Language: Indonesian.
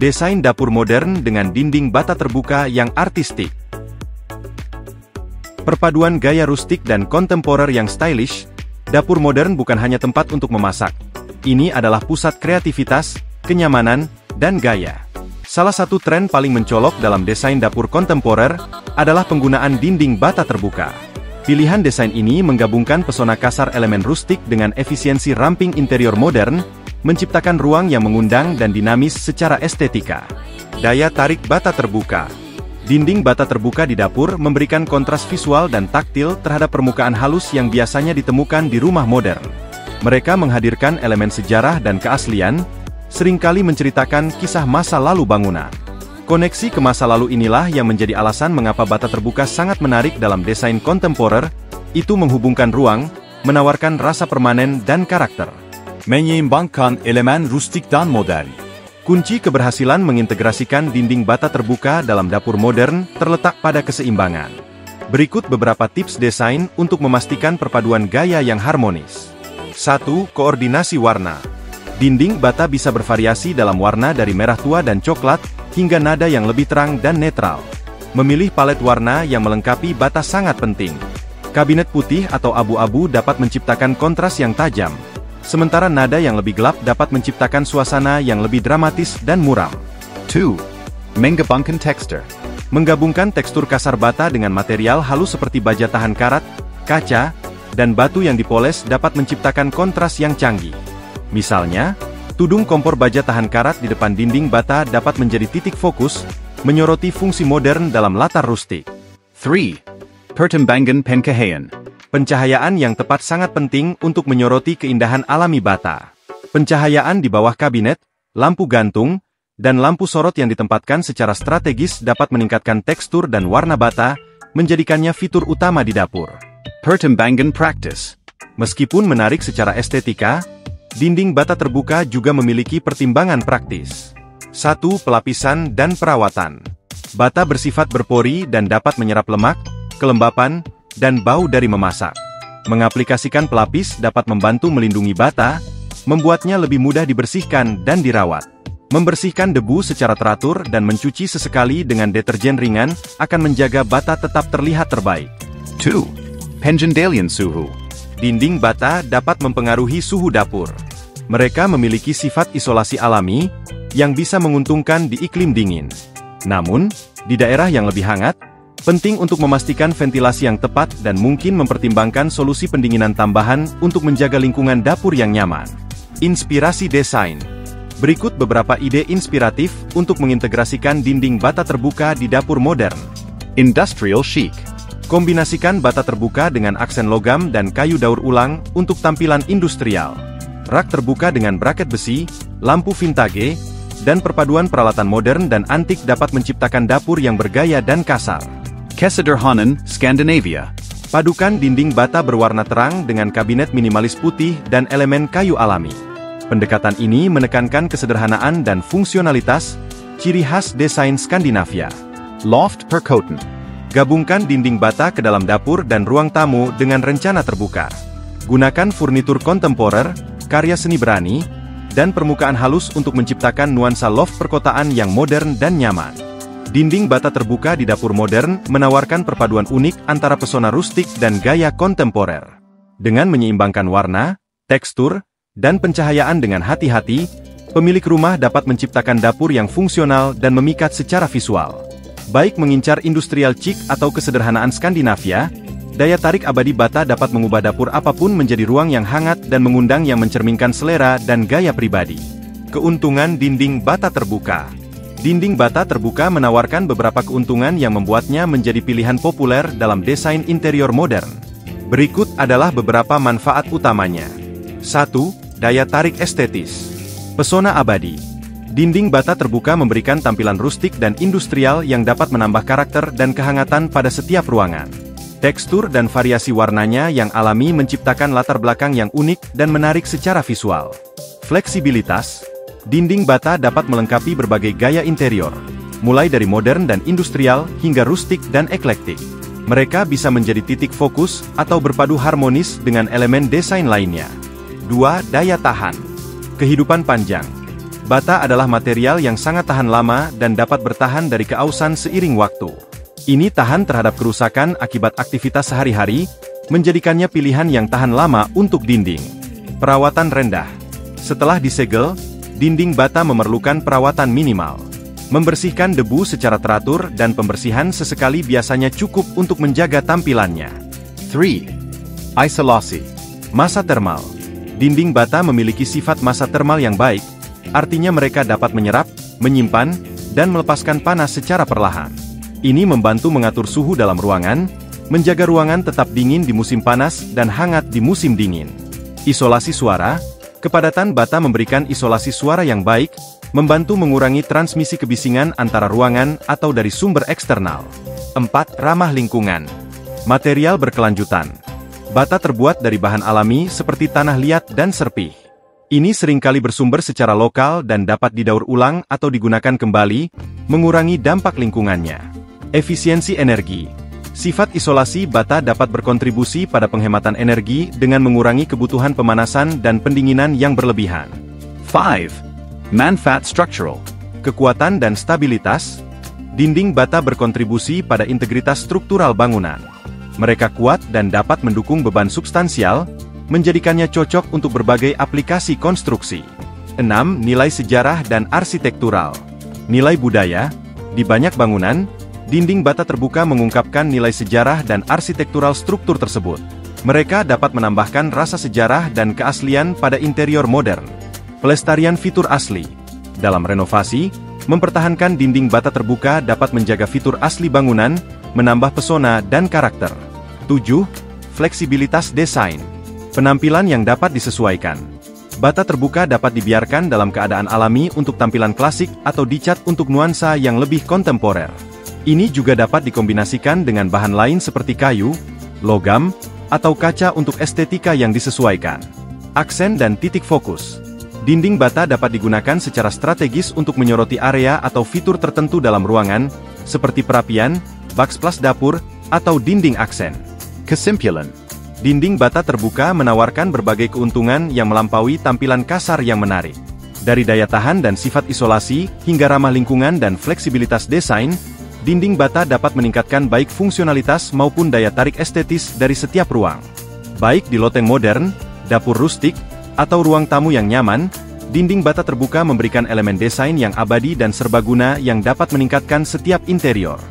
Desain dapur modern dengan dinding bata terbuka yang artistik. Perpaduan gaya rustik dan kontemporer yang stylish, dapur modern bukan hanya tempat untuk memasak. Ini adalah pusat kreativitas, kenyamanan, dan gaya. Salah satu tren paling mencolok dalam desain dapur kontemporer adalah penggunaan dinding bata terbuka. Pilihan desain ini menggabungkan pesona kasar elemen rustik dengan efisiensi ramping interior modern, menciptakan ruang yang mengundang dan dinamis secara estetika. Daya tarik bata terbuka. Dinding bata terbuka di dapur memberikan kontras visual dan taktil terhadap permukaan halus yang biasanya ditemukan di rumah modern. Mereka menghadirkan elemen sejarah dan keaslian, seringkali menceritakan kisah masa lalu bangunan. Koneksi ke masa lalu inilah yang menjadi alasan mengapa bata terbuka sangat menarik dalam desain kontemporer, itu menghubungkan ruang, menawarkan rasa permanen dan karakter. Menyeimbangkan elemen rustik dan modern. Kunci keberhasilan mengintegrasikan dinding bata terbuka dalam dapur modern terletak pada keseimbangan. Berikut beberapa tips desain untuk memastikan perpaduan gaya yang harmonis. 1. Koordinasi warna. Dinding bata bisa bervariasi dalam warna dari merah tua dan coklat, hingga nada yang lebih terang dan netral. Memilih palet warna yang melengkapi bata sangat penting. Kabinet putih atau abu-abu dapat menciptakan kontras yang tajam, sementara nada yang lebih gelap dapat menciptakan suasana yang lebih dramatis dan muram. 2. Menggabungkan tekstur. Menggabungkan tekstur kasar bata dengan material halus seperti baja tahan karat, kaca, dan batu yang dipoles dapat menciptakan kontras yang canggih. Misalnya, tudung kompor baja tahan karat di depan dinding bata dapat menjadi titik fokus, menyoroti fungsi modern dalam latar rustik. 3. Pertimbangan pencahayaan. Pencahayaan yang tepat sangat penting untuk menyoroti keindahan alami bata. Pencahayaan di bawah kabinet, lampu gantung, dan lampu sorot yang ditempatkan secara strategis dapat meningkatkan tekstur dan warna bata, menjadikannya fitur utama di dapur. Pertimbangan praktis. Meskipun menarik secara estetika, dinding bata terbuka juga memiliki pertimbangan praktis. 1. Pelapisan dan perawatan. Bata bersifat berpori dan dapat menyerap lemak, kelembapan, dan bau dari memasak. Mengaplikasikan pelapis dapat membantu melindungi bata, membuatnya lebih mudah dibersihkan dan dirawat. Membersihkan debu secara teratur dan mencuci sesekali dengan deterjen ringan akan menjaga bata tetap terlihat terbaik. 2. Pengendalian suhu. Dinding bata dapat mempengaruhi suhu dapur. Mereka memiliki sifat isolasi alami, yang bisa menguntungkan di iklim dingin. Namun, di daerah yang lebih hangat, penting untuk memastikan ventilasi yang tepat dan mungkin mempertimbangkan solusi pendinginan tambahan untuk menjaga lingkungan dapur yang nyaman. Inspirasi desain. Berikut beberapa ide inspiratif untuk mengintegrasikan dinding bata terbuka di dapur modern. Industrial chic. Kombinasikan bata terbuka dengan aksen logam dan kayu daur ulang untuk tampilan industrial. Rak terbuka dengan braket besi, lampu vintage, dan perpaduan peralatan modern dan antik dapat menciptakan dapur yang bergaya dan kasar. Kesederhanaan Skandinavia. Padukan dinding bata berwarna terang dengan kabinet minimalis putih dan elemen kayu alami. Pendekatan ini menekankan kesederhanaan dan fungsionalitas, ciri khas desain Skandinavia. Loft perkoten. Gabungkan dinding bata ke dalam dapur dan ruang tamu dengan rencana terbuka. Gunakan furnitur kontemporer, karya seni berani, dan permukaan halus untuk menciptakan nuansa loft perkotaan yang modern dan nyaman. Dinding bata terbuka di dapur modern menawarkan perpaduan unik antara pesona rustik dan gaya kontemporer. Dengan menyeimbangkan warna, tekstur, dan pencahayaan dengan hati-hati, pemilik rumah dapat menciptakan dapur yang fungsional dan memikat secara visual. Baik mengincar industrial chic atau kesederhanaan Skandinavia, daya tarik abadi bata dapat mengubah dapur apapun menjadi ruang yang hangat dan mengundang yang mencerminkan selera dan gaya pribadi. Keuntungan dinding bata terbuka. Dinding bata terbuka menawarkan beberapa keuntungan yang membuatnya menjadi pilihan populer dalam desain interior modern. Berikut adalah beberapa manfaat utamanya. 1. Daya tarik estetis. Pesona abadi. Dinding bata terbuka memberikan tampilan rustik dan industrial yang dapat menambah karakter dan kehangatan pada setiap ruangan. Tekstur dan variasi warnanya yang alami menciptakan latar belakang yang unik dan menarik secara visual. Fleksibilitas. Dinding bata dapat melengkapi berbagai gaya interior, mulai dari modern dan industrial hingga rustik dan eklektik. Mereka bisa menjadi titik fokus atau berpadu harmonis dengan elemen desain lainnya. 2. Daya tahan. Kehidupan panjang. Bata adalah material yang sangat tahan lama dan dapat bertahan dari keausan seiring waktu. Ini tahan terhadap kerusakan akibat aktivitas sehari-hari, menjadikannya pilihan yang tahan lama untuk dinding. Perawatan rendah. Setelah disegel, dinding bata memerlukan perawatan minimal. Membersihkan debu secara teratur dan pembersihan sesekali biasanya cukup untuk menjaga tampilannya. 3. Isolasi. Masa termal. Dinding bata memiliki sifat masa termal yang baik, artinya mereka dapat menyerap, menyimpan, dan melepaskan panas secara perlahan. Ini membantu mengatur suhu dalam ruangan, menjaga ruangan tetap dingin di musim panas dan hangat di musim dingin. Isolasi suara. Kepadatan bata memberikan isolasi suara yang baik, membantu mengurangi transmisi kebisingan antara ruangan atau dari sumber eksternal. 4. Ramah lingkungan. Material berkelanjutan. Bata terbuat dari bahan alami seperti tanah liat dan serpih. Ini seringkali bersumber secara lokal dan dapat didaur ulang atau digunakan kembali, mengurangi dampak lingkungannya. Efisiensi energi. Sifat isolasi bata dapat berkontribusi pada penghematan energi dengan mengurangi kebutuhan pemanasan dan pendinginan yang berlebihan. 5. Manfaat structural. Kekuatan dan stabilitas. Dinding bata berkontribusi pada integritas struktural bangunan. Mereka kuat dan dapat mendukung beban substansial, menjadikannya cocok untuk berbagai aplikasi konstruksi. 6. Nilai sejarah dan arsitektural. Nilai budaya. Di banyak bangunan, dinding bata terbuka mengungkapkan nilai sejarah dan arsitektural struktur tersebut. Mereka dapat menambahkan rasa sejarah dan keaslian pada interior modern. Pelestarian fitur asli. Dalam renovasi, mempertahankan dinding bata terbuka dapat menjaga fitur asli bangunan, menambah pesona dan karakter. 7. Fleksibilitas desain. Penampilan yang dapat disesuaikan. Bata terbuka dapat dibiarkan dalam keadaan alami untuk tampilan klasik atau dicat untuk nuansa yang lebih kontemporer. Ini juga dapat dikombinasikan dengan bahan lain seperti kayu, logam, atau kaca untuk estetika yang disesuaikan. Aksen dan titik fokus. Dinding bata dapat digunakan secara strategis untuk menyoroti area atau fitur tertentu dalam ruangan, seperti perapian, backsplash dapur, atau dinding aksen. Kesimpulan. Dinding bata terbuka menawarkan berbagai keuntungan yang melampaui tampilan kasar yang menarik. Dari daya tahan dan sifat isolasi, hingga ramah lingkungan dan fleksibilitas desain, dinding bata dapat meningkatkan baik fungsionalitas maupun daya tarik estetis dari setiap ruang. Baik di loteng modern, dapur rustik, atau ruang tamu yang nyaman, dinding bata terbuka memberikan elemen desain yang abadi dan serbaguna yang dapat meningkatkan setiap interior.